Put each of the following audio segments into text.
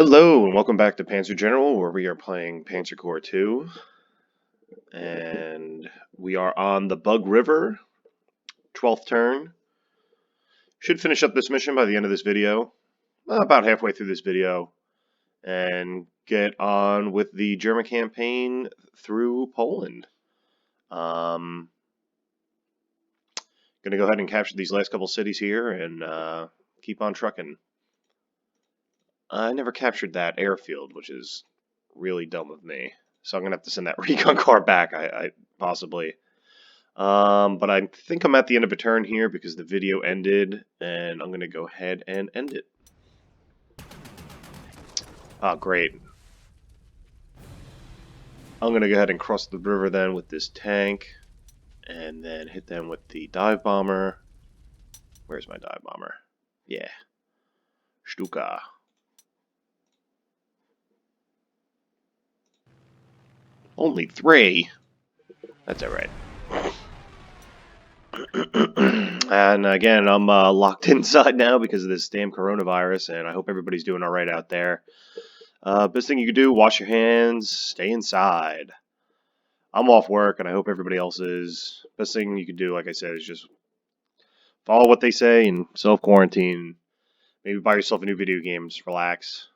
Hello and welcome back to Panzer General, where we are playing Panzer Corps 2, and we are on the Bug River, 12th turn. Should finish up this mission by the end of this video, about halfway through this video, and get on with the German campaign through Poland. Gonna go ahead and capture these last couple cities here and keep on trucking. I never captured that airfield, which is really dumb of me. So I'm gonna have to send that recon car back, I possibly. But I think I'm at the end of a turn here because the video ended, and I'm gonna go ahead and end it. Ah, great. I'm gonna go ahead and cross the river then with this tank, and then hit them with the dive bomber. Where's my dive bomber? Yeah. Stuka. Only 3. That's alright. And again, I'm locked inside now because of this damn coronavirus, and I hope everybody's doing alright out there. Best thing you can do, wash your hands, stay inside. I'm off work, and I hope everybody else is. Best thing you can do, like I said, is just follow what they say and self-quarantine. Maybe buy yourself a new video game, just relax.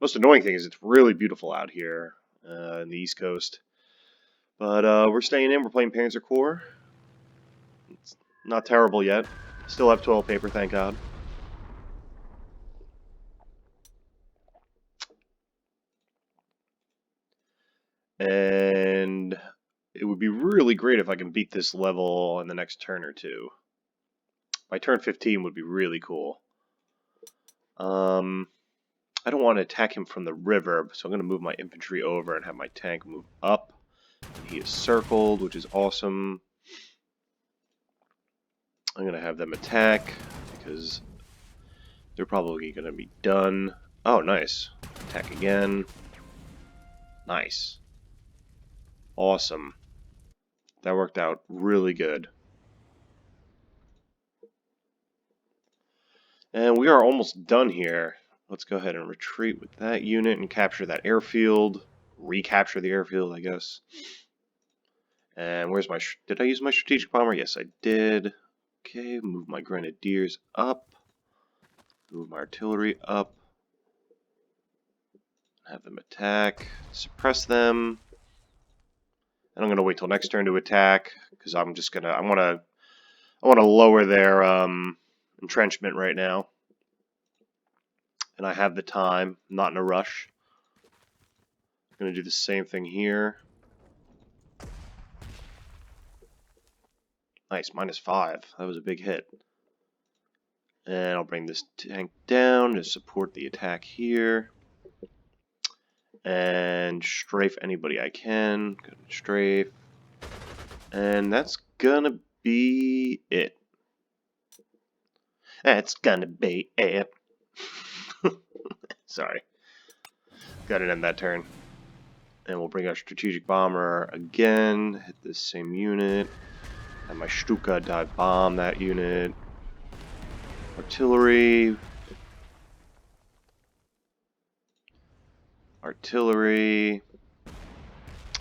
Most annoying thing is it's really beautiful out here in the East Coast. But we're staying in. We're playing Panzer Corps. It's not terrible yet. Still have 12 paper, thank God. And it would be really great if I can beat this level in the next turn or two. By turn 15 would be really cool. I don't want to attack him from the river, so I'm going to move my infantry over and have my tank move up. He is circled, which is awesome. I'm going to have them attack because they're probably going to be done. Oh, nice. Attack again. Nice. Awesome. That worked out really good. And we are almost done here. Let's go ahead and retreat with that unit and capture that airfield. Recapture the airfield, I guess. And where's my... Did I use my strategic bomber? Yes, I did. Okay, move my grenadiers up. Move my artillery up. Have them attack. Suppress them. And I'm going to wait till next turn to attack. Because I'm just going to... I want to lower their entrenchment right now. And I have the time. I'm not in a rush. I'm going to do the same thing here. Nice, -5. That was a big hit. And I'll bring this tank down to support the attack here. And strafe anybody I can. Go to strafe. And that's gonna be it. That's gonna be it. Sorry. Gotta end that turn. And we'll bring our strategic bomber again. Hit this same unit. And my Stuka dive bomb that unit. Artillery. Artillery.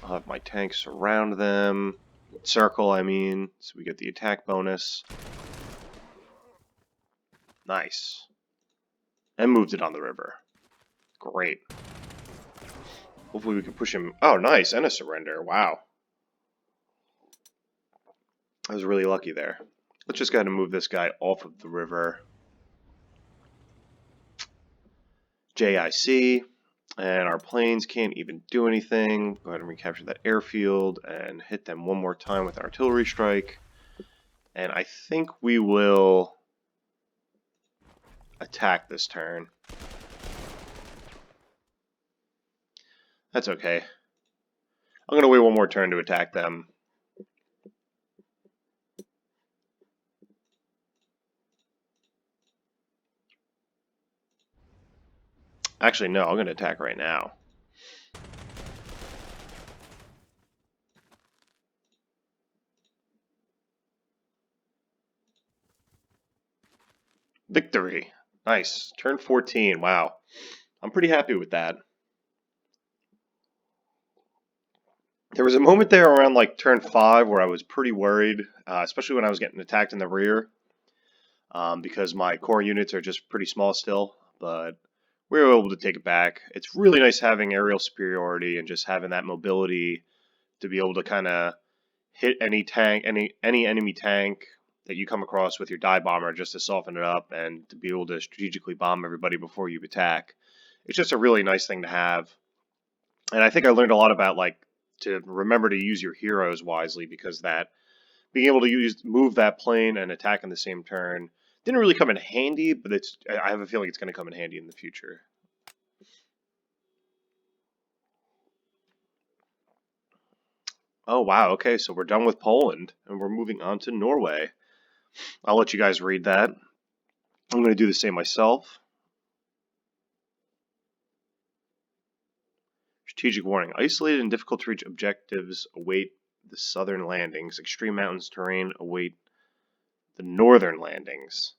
I'll have my tanks surround them. Circle, I mean. So we get the attack bonus. Nice. And moved it on the river. Great. Hopefully we can push him. Oh, nice. And a surrender. Wow. I was really lucky there. Let's just go ahead and move this guy off of the river. JIC. And our planes can't even do anything. Go ahead and recapture that airfield and hit them one more time with an artillery strike. And I think we will attack this turn. That's okay. I'm going to wait one more turn to attack them. Actually, no, I'm going to attack right now. Victory. Nice. Turn 14. Wow. I'm pretty happy with that. There was a moment there around like turn 5 where I was pretty worried, especially when I was getting attacked in the rear, because my core units are just pretty small still, but we were able to take it back. It's really nice having aerial superiority and just having that mobility to be able to kind of hit any tank, any enemy tank that you come across with your dive bomber, just to soften it up and to be able to strategically bomb everybody before you attack. It's just a really nice thing to have. And I think I learned a lot about like to remember to use your heroes wisely, because that being able to move that plane and attack in the same turn didn't really come in handy, but I have a feeling it's going to come in handy in the future. Oh wow, okay, so we're done with Poland and we're moving on to Norway. I'll let you guys read that. I'm going to do the same myself. Strategic warning. Isolated and difficult to reach objectives await the southern landings. Extreme mountains terrain await the northern landings.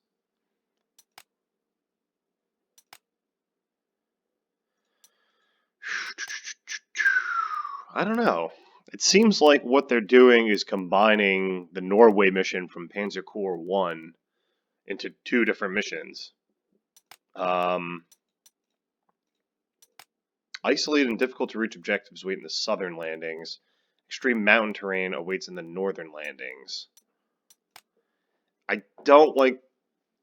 I don't know. It seems like what they're doing is combining the Norway mission from Panzer Corps 1 into 2 different missions. Isolated and difficult to reach objectives await in the southern landings. Extreme mountain terrain awaits in the northern landings. I don't like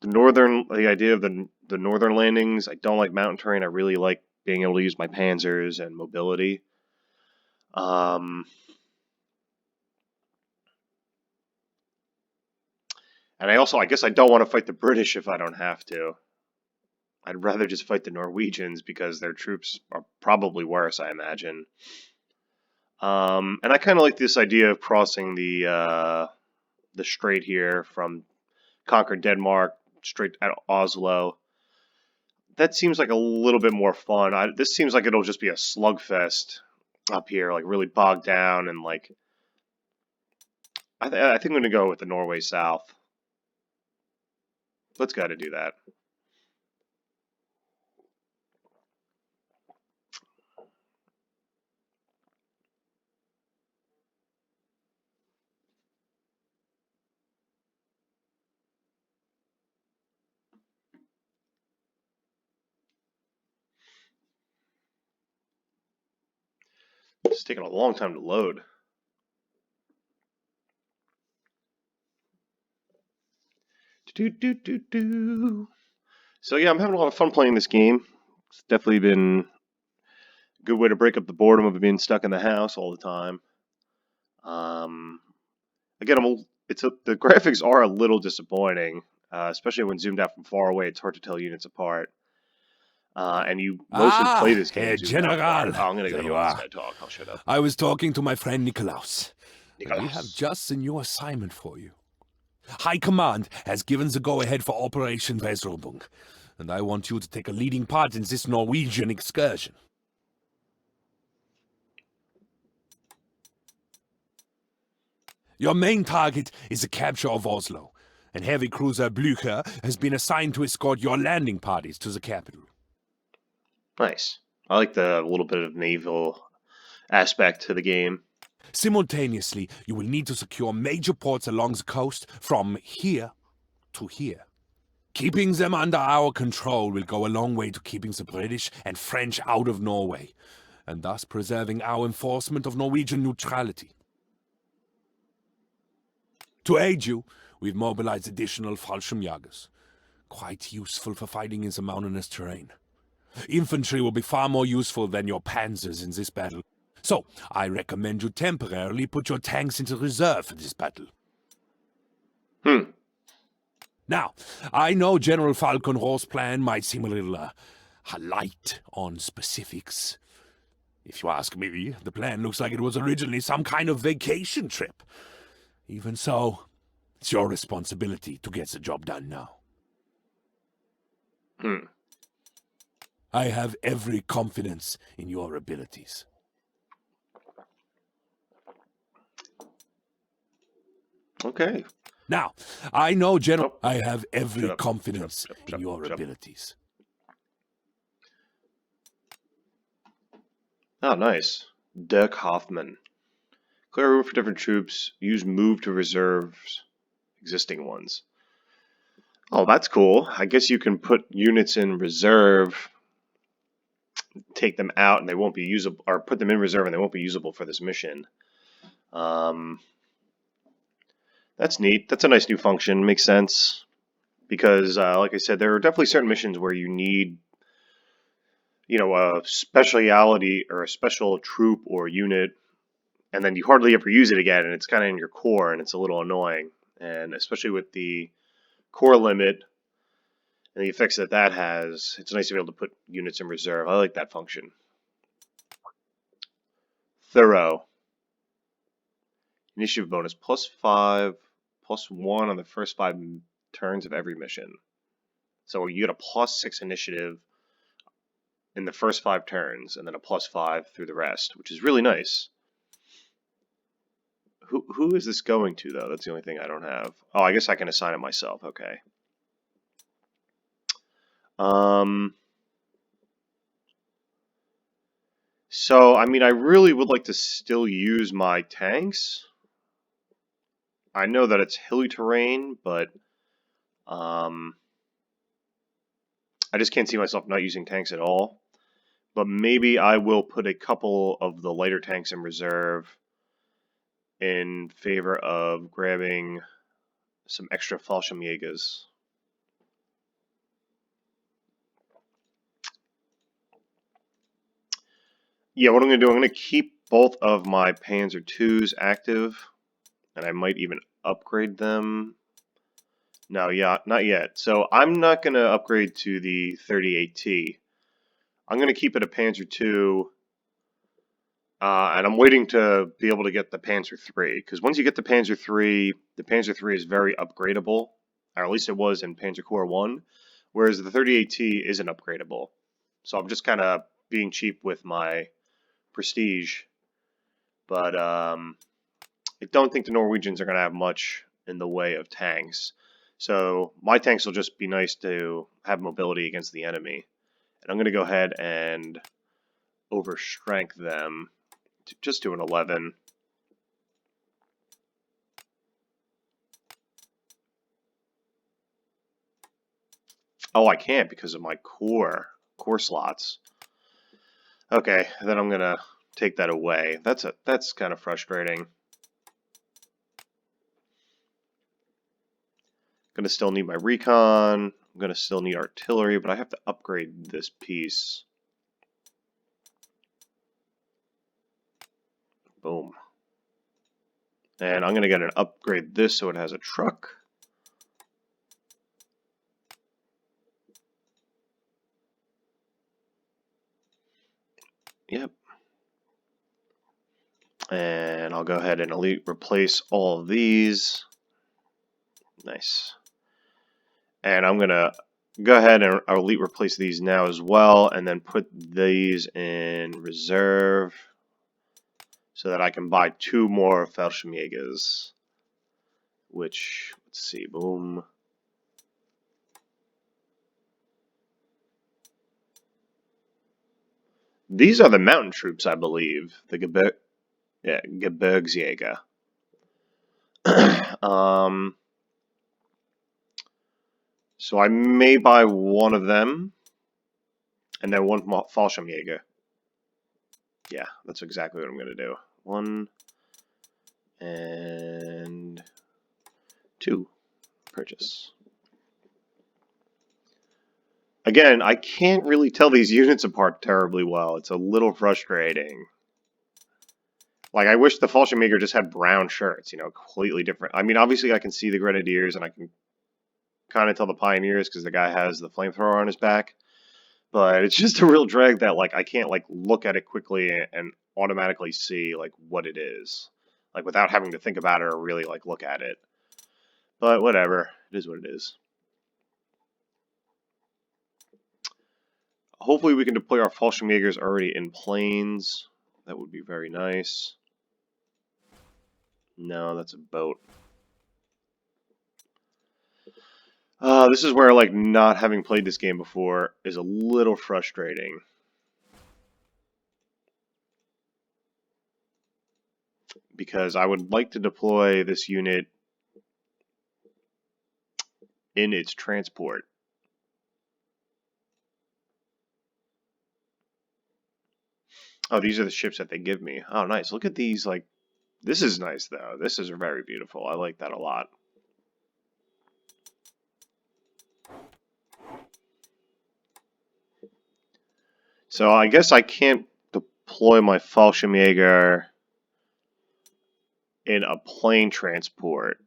the idea of the northern landings. I don't like mountain terrain. I really like being able to use my panzers and mobility. And I guess I don't want to fight the British if I don't have to. I'd rather just fight the Norwegians because their troops are probably worse, I imagine. And I kind of like this idea of crossing the strait here from conquered Denmark straight at Oslo. That seems like a little bit more fun. This seems like it'll just be a slugfest up here, like really bogged down, and like I think I'm going to go with the Norway South. Let's go to do that. It's taking a long time to load. So yeah, I'm having a lot of fun playing this game. It's definitely been a good way to break up the boredom of being stuck in the house all the time. Again, the graphics are a little disappointing, especially when zoomed out from far away. It's hard to tell units apart. And you mostly play this game Herr zoomed out far. General! Oh, I'm gonna go There to you let this are. guy talk. I'll shut up. I was talking to my friend Nikolaus. We have Nicholas. just a new assignment for you. High Command has given the go-ahead for Operation Weserübung, and I want you to take a leading part in this Norwegian excursion. Your main target is the capture of Oslo, and heavy cruiser Blücher has been assigned to escort your landing parties to the capital. Nice. I like the little bit of naval aspect to the game. Simultaneously, you will need to secure major ports along the coast from here to here. Keeping them under our control will go a long way to keeping the British and French out of Norway, and thus preserving our enforcement of Norwegian neutrality. To aid you, we've mobilized additional Fallschirmjägers, quite useful for fighting in the mountainous terrain. Infantry will be far more useful than your panzers in this battle, so I recommend you temporarily put your tanks into reserve for this battle. Now, I know General Falkenrohr's plan might seem a little light on specifics. If you ask me, the plan looks like it was originally some kind of vacation trip. Even so, it's your responsibility to get the job done now. I have every confidence in your abilities. Okay. Now, I know, I have every confidence in your abilities. Oh, nice. Dirk Hoffman. Clear a room for different troops. Use move to reserves existing ones. Oh, that's cool. I guess you can put units in reserve, take them out, and they won't be usable, or put them in reserve and they won't be usable for this mission. Um, that's neat. That's a nice new function. Makes sense. Because, like I said, there are definitely certain missions where you need, a speciality or a special troop or unit, and then you hardly ever use it again, and it's kind of in your core, and it's a little annoying. And especially with the core limit and the effects that that has, it's nice to be able to put units in reserve. I like that function. Thorough. Initiative bonus +5, +1 on the first 5 turns of every mission. So you get a +6 initiative in the first 5 turns, and then a +5 through the rest, which is really nice. Who is this going to, though? That's the only thing I don't have. Oh, I guess I can assign it myself. Okay. So, I mean, I really would like to still use my tanks. I know that it's hilly terrain, but I just can't see myself not using tanks at all. But maybe I will put a couple of the lighter tanks in reserve in favor of grabbing some extra Fallschirmjägers. Yeah, what I'm going to do, I'm going to keep both of my Panzer IIs active, and I might even upgrade them. No, yeah, not yet. So I'm not going to upgrade to the 38T. I'm going to keep it a Panzer II, and I'm waiting to be able to get the Panzer III, because once you get the Panzer III is very upgradable, or at least it was in Panzer Corps 1, whereas the 38T isn't upgradable. So I'm just kind of being cheap with my prestige, but I don't think the Norwegians are going to have much in the way of tanks. So my tanks will just be nice to have mobility against the enemy. And I'm going to go ahead and overstrength them to just do an 11. Oh, I can't because of my core slots. Okay, then I'm going to take that away. That's kind of frustrating. Going to still need my recon. I'm going to still need artillery, but I have to upgrade this piece. Boom. And I'm going to get an upgrade this so it has a truck. Yep. And I'll go ahead and elite replace all of these. Nice. And I'm going to go ahead and elite replace these now as well, and then put these in reserve so that I can buy 2 more Fallschirmjägers. Which, let's see, boom. These are the mountain troops, I believe. The Gebirgsjäger. So I may buy one of them, and then one Fallschirmjäger. Yeah, that's exactly what I'm going to do. 1 and 2. Purchase. Again, I can't really tell these units apart terribly well. It's a little frustrating. Like, I wish the Fallschirmjäger just had brown shirts, completely different. I mean, obviously I can see the Grenadiers, and I can kind of tell the Pioneers because the guy has the flamethrower on his back. But it's just a real drag that, like, I can't, like, look at it quickly and automatically see, like, what it is. Like, without having to think about it or really, like, look at it. But whatever. It is what it is. Hopefully we can deploy our Fallschirmjägers already in planes. That would be very nice. No, that's a boat. This is where, like, not having played this game before is a little frustrating. because I would like to deploy this unit in its transport. Oh, these are the ships that they give me. Oh, nice. Look at these, like, this is nice, though. This is very beautiful. I like that a lot. So I guess I can't deploy my Fallschirmjäger in a plane transport.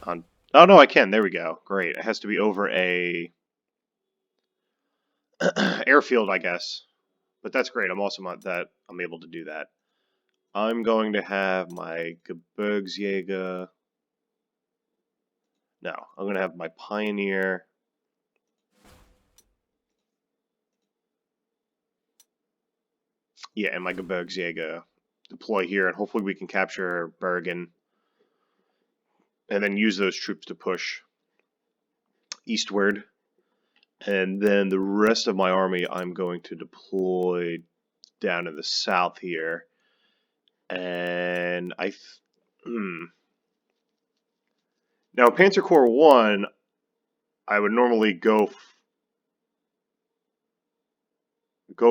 Oh, no, I can. There we go. Great. It has to be over a airfield, I guess. But that's great. I'm awesome at that. I'm able to do that. I'm going to have my Gebirgsjäger. No, I'm going to have my Pioneer. Yeah, and my Gebirgsjäger deploy here, and hopefully we can capture Bergen. And then use those troops to push eastward. And then the rest of my army I'm going to deploy down in the south here. And now Panzer Corps 1, I would normally go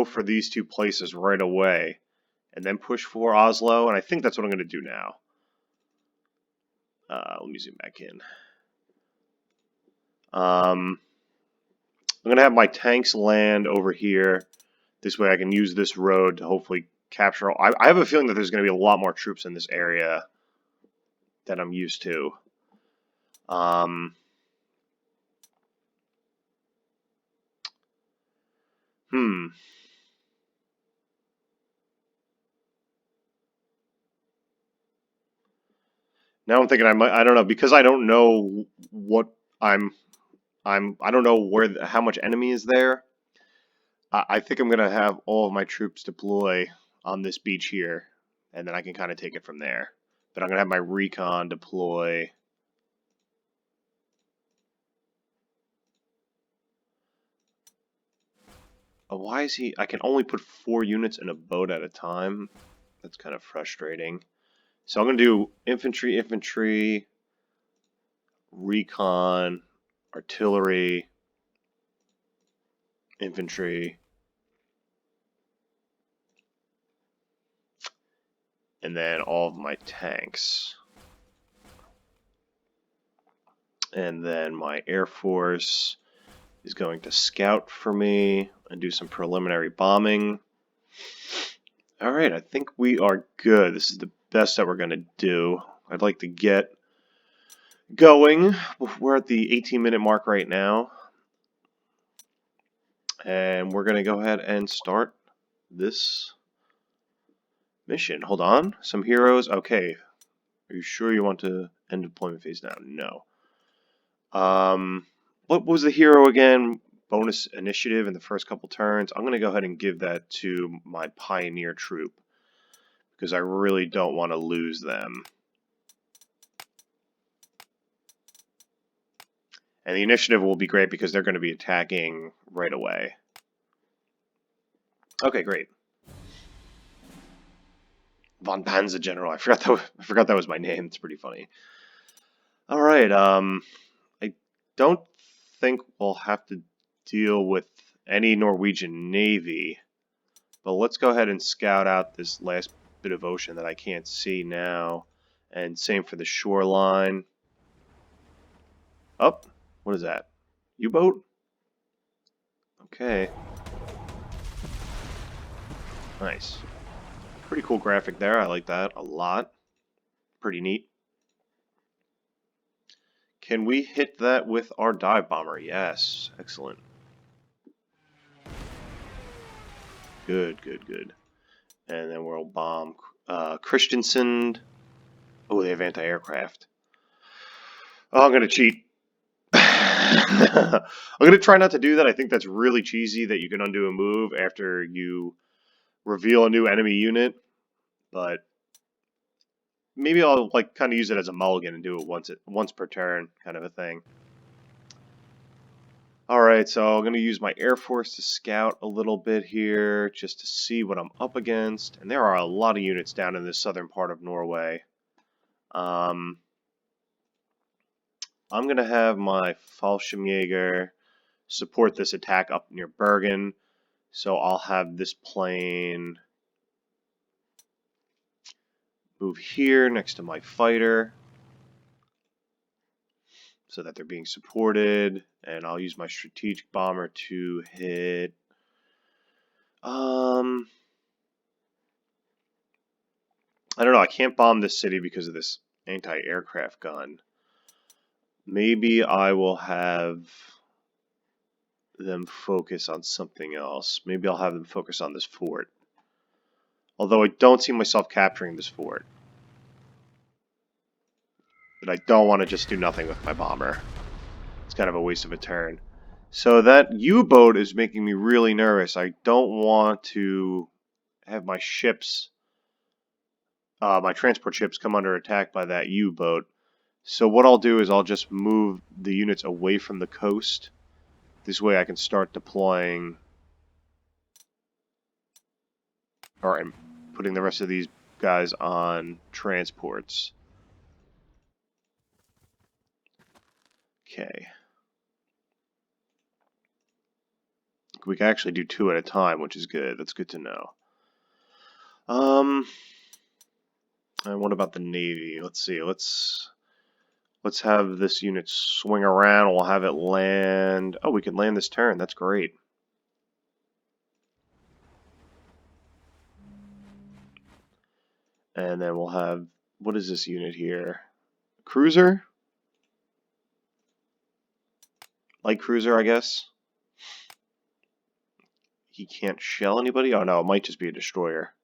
for these two places right away and then push for Oslo, and I think that's what I'm going to do now. Let me zoom back in. I'm going to have my tanks land over here. This way I can use this road to hopefully capture. I have a feeling that there's going to be a lot more troops in this area than I'm used to. Now I'm thinking I don't know, because I don't know what I don't know where how much enemy is there. I think I'm gonna have all of my troops deploy on this beach here, and then I can kind of take it from there. But I'm gonna have my recon deploy. Oh, why is he? I can only put 4 units in a boat at a time. That's kind of frustrating. So I'm gonna do infantry, recon, artillery, infantry, and then all of my tanks. And then my Air Force is going to scout for me and do some preliminary bombing. Alright, I think we are good. This is the best that we're going to do. I'd like to get going. We're at the 18-minute mark right now. And we're going to go ahead and start this mission. Hold on. Some heroes. Okay. Are you sure you want to end deployment phase now? No. What was the hero again? Bonus initiative in the first couple turns. I'm going to go ahead and give that to my Pioneer troop because I really don't want to lose them. And the initiative will be great because they're going to be attacking right away. Okay, great. Von Panzer General. I forgot that was my name. It's pretty funny. All right. I don't think we'll have to deal with any Norwegian Navy, but let's go ahead and scout out this last bit of ocean that I can't see now, and same for the shoreline. Oh, what is that? U-boat? Okay. Nice. Pretty cool graphic there. I like that a lot. Pretty neat. Can we hit that with our dive bomber? Yes. Excellent. Good, good, good. And then we'll bomb Christensen. Oh, they have anti-aircraft. Oh, I'm going to cheat. I'm going to try not to do that. I think that's really cheesy that you can undo a move after you reveal a new enemy unit. But maybe I'll like kind of use it as a mulligan and do it once per turn kind of a thing. Alright, so I'm going to use my Air Force to scout a little bit here just to see what I'm up against. And there are a lot of units down in the southern part of Norway. I'm going to have my Fallschirmjäger support this attack up near Bergen. So I'll have this plane move here next to my fighter so that they're being supported. And I'll use my strategic bomber to hit... I don't know, I can't bomb this city because of this anti-aircraft gun. Maybe I will have them focus on something else. Maybe I'll have them focus on this fort. Although I don't see myself capturing this fort. But I don't want to just do nothing with my bomber. It's kind of a waste of a turn. So that U-boat is making me really nervous. I don't want to have my ships, my transport ships come under attack by that U-boat. So what I'll do is I'll just move the units away from the coast. This way I can start deploying, or I'm putting the rest of these guys on transports. Okay. We can actually do 2 at a time, which is good. That's good to know. And what about the Navy? Let's see. Let's have this unit swing around. We'll have it land. Oh, we can land this turn. That's great. And then we'll have, what is this unit here? Cruiser? Light cruiser, I guess. He can't shell anybody? Oh no, it might just be a destroyer.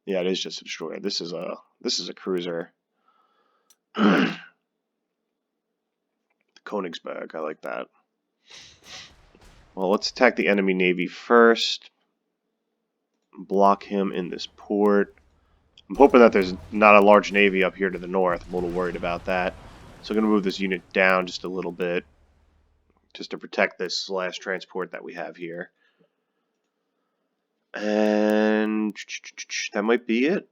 Yeah, it is just a destroyer. This is a cruiser. Königsberg, I like that. Well, let's attack the enemy navy first. Block him in this port. I'm hoping that there's not a large navy up here to the north. I'm a little worried about that. So I'm going to move this unit down just a little bit, just to protect this last transport that we have here. And that might be it.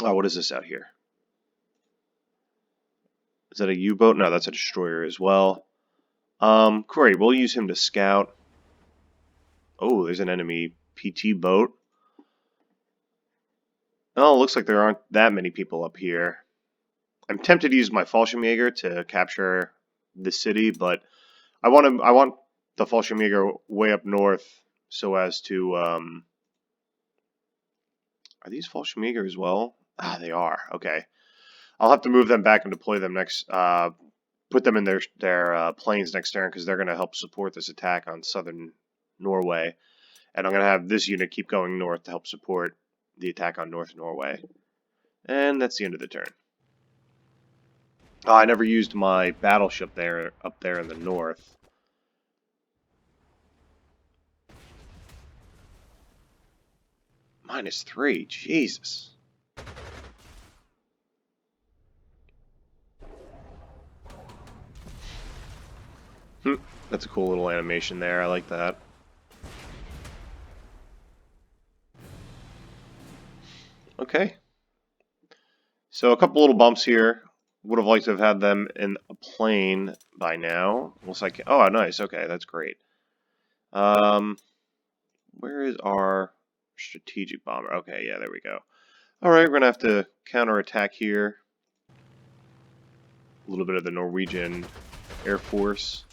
Oh, what is this out here? Is that a U-boat? No, that's a destroyer as well. Great, we'll use him to scout. Oh, there's an enemy PT boat. Oh, it looks like there aren't that many people up here. I'm tempted to use my Fallschirmjäger to capture the city, but I want the Fallschirmjäger way up north so as to are these Fallschirmjäger as well? Ah, they are. Okay. I'll have to move them back and deploy them next put them in their planes next turn because they're going to help support this attack on southern Norway. And I'm going to have this unit keep going north to help support the attack on North Norway. And that's the end of the turn. Oh, I never used my battleship up there in the north. -3, Jesus. That's a cool little animation there. I like that. Okay. So a couple little bumps here. Would have liked to have had them in a plane by now. Looks like, oh, nice. Okay, that's great. Where is our strategic bomber? Okay, yeah, there we go. All right, we're gonna have to counterattack here. A little bit of the Norwegian Air Force.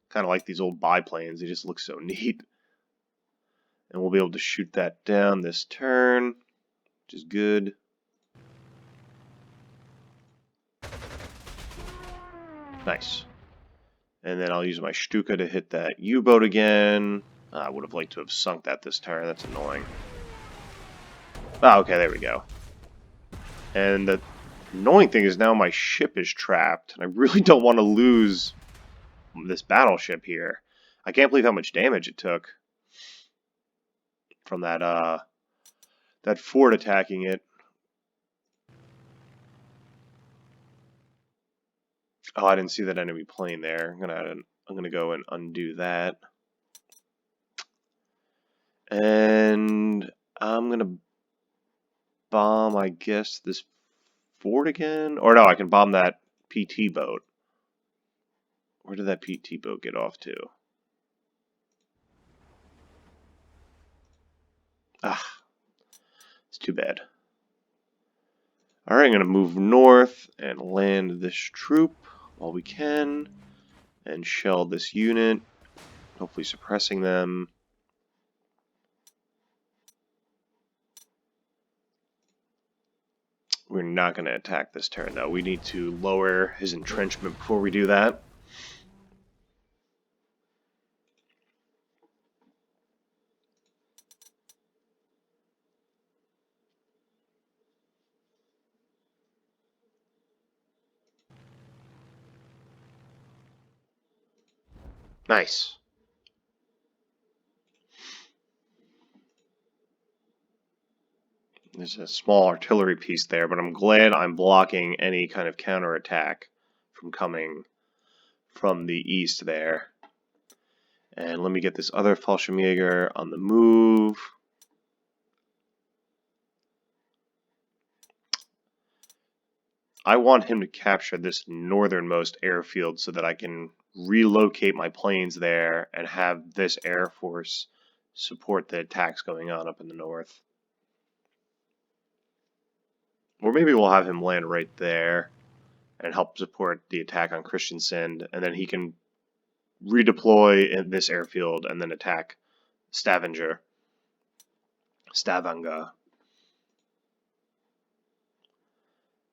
Kind of like these old biplanes. They just look so neat. And we'll be able to shoot that down this turn, which is good. Nice. And then I'll use my Stuka to hit that U-boat again. I would have liked to have sunk that this turn. That's annoying. Ah, okay, there we go. And the annoying thing is now my ship is trapped. And I really don't want to lose this battleship here. I can't believe how much damage it took from that that fort attacking it. Oh, I didn't see that enemy plane there. I'm gonna go and undo that. And I'm gonna bomb, I guess, this fort again? Or no, I can bomb that PT boat. Where did that PT boat get off to? Ah, it's too bad. Alright, I'm going to move north and land this troop while we can. And shell this unit, hopefully suppressing them. We're not going to attack this turn, though. We need to lower his entrenchment before we do that. Nice. There's a small artillery piece there, but I'm glad I'm blocking any kind of counterattack from coming from the east there. And let me get this other Fallschirmjäger on the move. I want him to capture this northernmost airfield so that I can relocate my planes there and have this Air Force support the attacks going on up in the north. Or maybe we'll have him land right there and help support the attack on Christiansand, and then he can redeploy in this airfield and then attack Stavanger.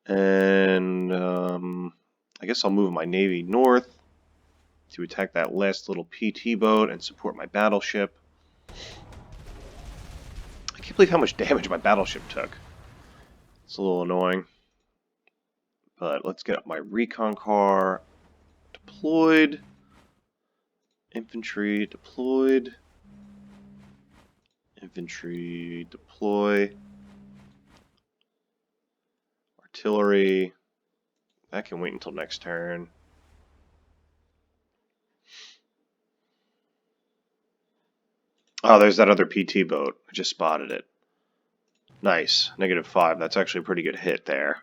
And I guess I'll move my navy north to attack that last little PT boat and support my battleship. I can't believe how much damage my battleship took. It's a little annoying. But let's get up my recon car deployed. Infantry deployed. Infantry deploy. Artillery. That can wait until next turn. Oh, there's that other PT boat. I just spotted it. Nice. -5. That's actually a pretty good hit there.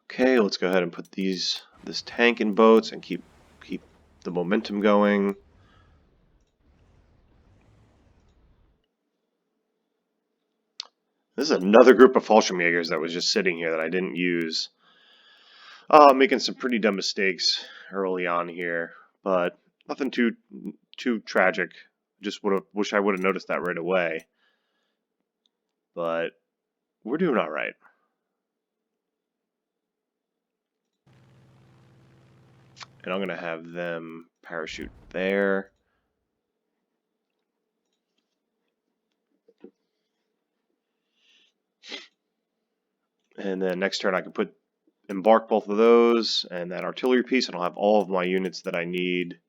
Okay, let's go ahead and put this tank in boats and keep the momentum going. This is another group of Fallschirmjägers that was just sitting here that I didn't use. Making some pretty dumb mistakes early on here, but nothing too tragic. Just wish I would have noticed that right away. But we're doing all right. And I'm gonna have them parachute there. And then next turn I can embark both of those and that artillery piece, and I'll have all of my units that I need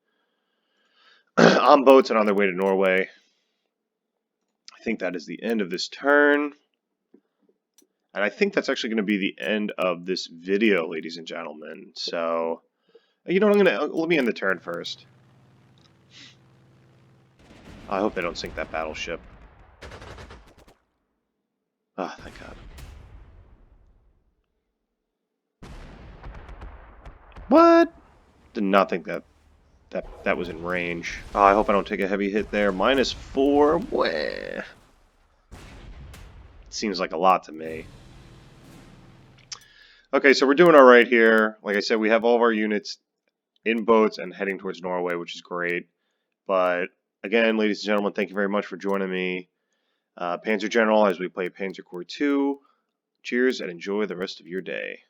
on boats and on their way to Norway. I think that is the end of this turn. And I think that's actually going to be the end of this video, ladies and gentlemen. So, you know what, let me end the turn first. I hope they don't sink that battleship. Ah, thank God. What? Did not think that was in range. Oh, I hope I don't take a heavy hit there. -4. Wah. Seems like a lot to me. Okay, so we're doing all right here. Like I said, we have all of our units in boats and heading towards Norway, which is great. But again, ladies and gentlemen, thank you very much for joining me, Panzer General, as we play Panzer Corps 2. Cheers and enjoy the rest of your day.